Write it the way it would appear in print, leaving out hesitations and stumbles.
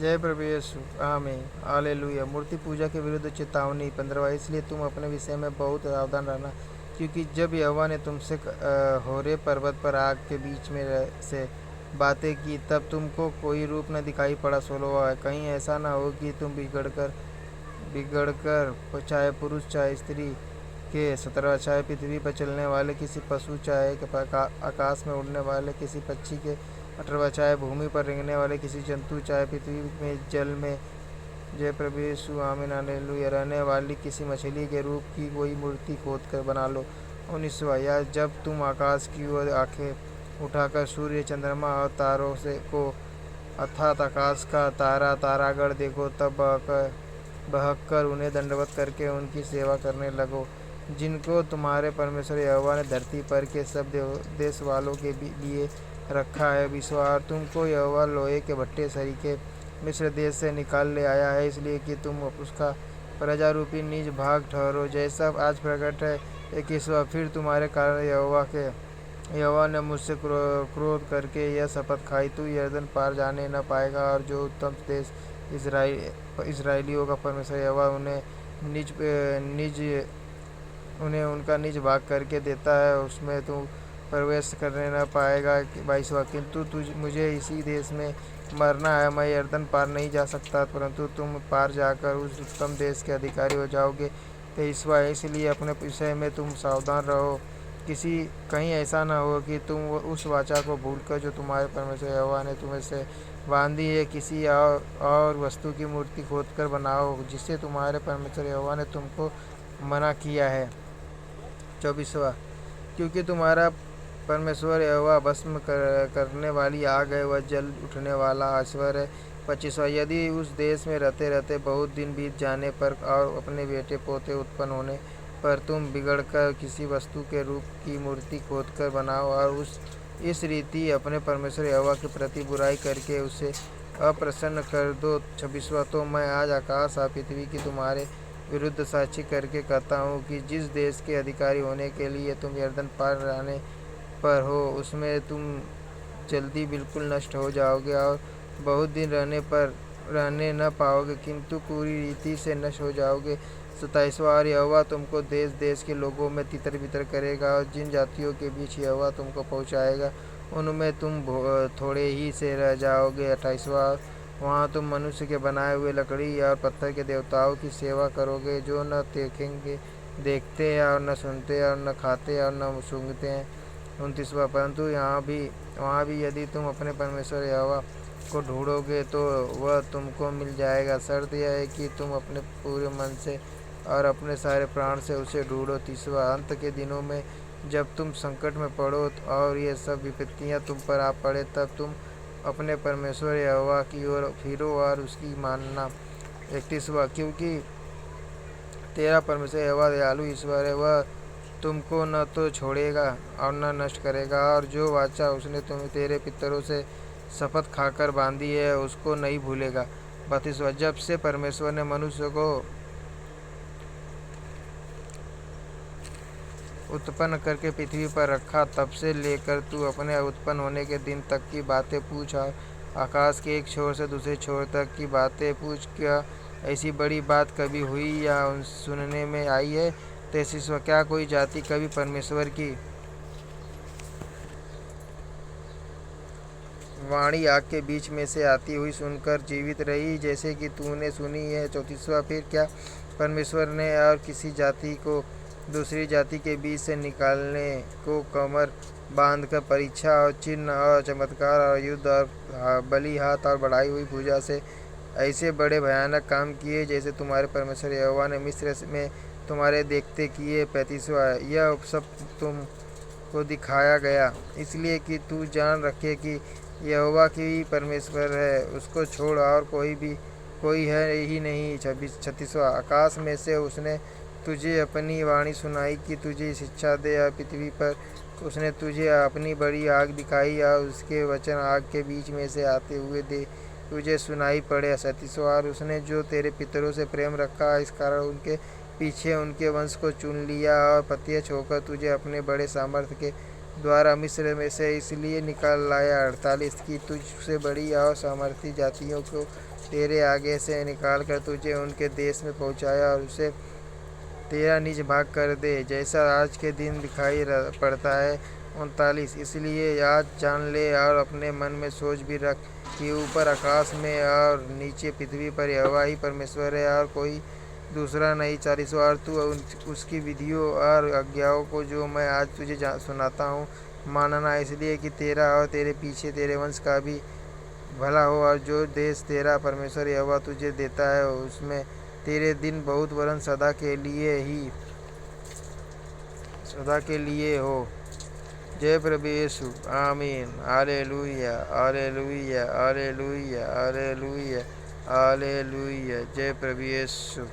जय प्रभु यीशु। आमीन। हालेलुया। मूर्ति पूजा के विरुद्ध चेतावनी 15। इसलिए तुम अपने विषय में बहुत सावधान रहना, क्योंकि जब यहोवा ने तुमसे होरे पर्वत पर आग के बीच में से बातें की, तब तुमको कोई रूप न दिखाई पड़ा। 16। कहीं ऐसा न हो कि तुम बिगड़कर चाहे पुरुष चाहे स्त्री के 17। चाहे पृथ्वी पर चलने वाले किसी पशु, चाहे आकाश में उड़ने वाले किसी पक्षी के। 18। चाहे भूमि पर रेंगने वाले किसी जंतु, चाहे पृथ्वी में जल में, जय प्रभु यीशु। आमीन। हालेलुया, रहने वाली किसी मछली के रूप की कोई मूर्ति खोद कर बना लो। 19। या जब तुम आकाश की ओर आंखें उठाकर सूर्य, चंद्रमा और तारों से को अर्थात आकाश का तारागण देखो, तब बहक कर उन्हें दंडवत करके उनकी सेवा करने लगो, जिनको तुम्हारे परमेश्वर यहोवा ने धरती पर के सब देश वालों के लिए रखा है। 20। और तुमको यहोवा लोहे के भट्टे सरीखे मिस्र देश से निकाल ले आया है, इसलिए कि तुम उसका प्रजा रूपी निज भाग ठहरो, जैसा आज प्रकट है। 21। फिर तुम्हारे कारण यहोवा ने मुझसे क्रोध करके यह शपथ खाई, तू यरदन पार जाने न पाएगा, और जो उत्तम देश इसराइलियों का परमेश्वर यहोवा उन्हें उनका निज भाग करके देता है, उसमें तू प्रवेश करने न पाएगा। 22। किंतु मुझे इसी देश में मरना है, मैं यरदन पार नहीं जा सकता, परंतु तुम पार जाकर उस उत्तम देश के अधिकारी हो जाओगे। 23। इसलिए अपने विषय में तुम सावधान रहो, कहीं ऐसा न हो कि तुम उस वाचा को भूलकर जो तुम्हारे परमेश्वर यहोवा ने तुम्हें से बांधी है, किसी और वस्तु की मूर्ति खोदकर बनाओ, जिससे तुम्हारे परमेश्वर यहोवा ने तुमको मना किया है। 24। क्योंकि तुम्हारा परमेश्वर यहोवा भस्म करने वाली आग है, वह जल उठने वाला ईश्वर है। 25। यदि उस देश में रहते रहते बहुत दिन बीत जाने पर और अपने बेटे पोते उत्पन्न होने पर तुम बिगड़कर किसी वस्तु के रूप की मूर्ति खोदकर बनाओ और इस रीति अपने परमेश्वर यहोवा के प्रति बुराई करके उसे अप्रसन्न कर दो। 26। तो मैं आज आकाश और पृथ्वी की तुम्हारे विरुद्ध साक्षी करके कहता हूँ कि जिस देश के अधिकारी होने के लिए तुम यरदन पार जाने पर हो, उसमें तुम जल्दी बिल्कुल नष्ट हो जाओगे और बहुत दिन रहने न पाओगे, किंतु पूरी रीति से नष्ट हो जाओगे। 27। और यहोवा तुमको देश देश के लोगों में तितर बितर करेगा, और जिन जातियों के बीच यहोवा तुमको पहुँचाएगा, उनमें तुम थोड़े ही से रह जाओगे। 28। वहाँ तुम मनुष्य के बनाए हुए लकड़ी और पत्थर के देवताओं की सेवा करोगे, जो न देखते हैं और न सुनते हैं और न खाते हैं और न सूंघते हैं। 29। परंतु वहाँ भी यदि तुम अपने परमेश्वर यहोवा को ढूंढोगे तो वह तुमको मिल जाएगा। शर्त यह है कि तुम अपने पूरे मन से और अपने सारे प्राण से उसे ढूंढो। 30। अंत के दिनों में जब तुम संकट में पड़ो और ये सब विपत्तियाँ तुम पर आ पड़े, तब तुम अपने परमेश्वर यहोवा की ओर फिरो और उसकी मानना। 31। क्योंकि तेरा परमेश्वर यहोवा दयालु ईश्वर है, वह तुमको न तो छोड़ेगा और न नष्ट करेगा, और जो वाचा उसने तेरे पितरों से शपथ खाकर बांधी है, उसको नहीं भूलेगा। 32। जब से परमेश्वर ने मनुष्य को उत्पन्न करके पृथ्वी पर रखा, तब से लेकर तू अपने उत्पन्न होने के दिन तक की बातें पूछ, और आकाश के एक छोर से दूसरे छोर तक की बातें पूछ। क्या ऐसी बड़ी बात कभी हुई या सुनने में आई है? 33। क्या कोई जाति कभी परमेश्वर की वाणी आग के बीच में से आती हुई सुनकर जीवित रही, जैसे कि तूने सुनी है? 34। फिर क्या परमेश्वर ने और किसी जाति को दूसरी जाति के बीच से निकालने को कमर बांधकर परीक्षा और चिन्ह और चमत्कार और युद्ध और बलि हाथ और बढ़ाई हुई भुजा से ऐसे बड़े भयानक काम किए, जैसे तुम्हारे परमेश्वर यहोवा ने मिस्र में तुम्हारे देखते किए? 35। यह सब तुम को दिखाया गया इसलिए कि तू जान रखे कि यहोवा की परमेश्वर है, उसको छोड़ और कोई है ही नहीं। 36। आकाश में से उसने तुझे अपनी वाणी सुनाई कि तुझे शिक्षा दे, और पृथ्वी पर उसने तुझे अपनी बड़ी आग दिखाई, और उसके वचन आग के बीच में से आते हुए तुझे सुनाई पड़े। 37। और उसने जो तेरे पितरों से प्रेम रखा, इस कारण उनके पीछे उनके वंश को चुन लिया, और प्रत्यक्ष होकर तुझे अपने बड़े सामर्थ्य के द्वारा मिस्र में से इसलिए निकाल लाया। 48 की तुझसे बड़ी और सामर्थी जातियों को तेरे आगे से निकाल कर तुझे उनके देश में पहुँचाया और उसे तेरा निज भाग कर दे, जैसा आज के दिन दिखाई पड़ता है। 39 इसलिए आज जान ले और अपने मन में सोच भी रख कि ऊपर आकाश में और नीचे पृथ्वी पर यहोवा ही परमेश्वर है और कोई दूसरा नहीं। 40 और तू उसकी विधियों और आज्ञाओं को जो मैं आज तुझे सुनाता हूँ मानना, इसलिए कि तेरा और तेरे पीछे तेरे वंश का भी भला हो, और जो देश तेरा परमेश्वर यहोवा तुझे देता है उसमें तेरे दिन बहुत वरन सदा के लिए हो। जय प्रभु यीशु। आमीन। Hallelujah, hallelujah, hallelujah, hallelujah, hallelujah. जय प्रभु यीशु।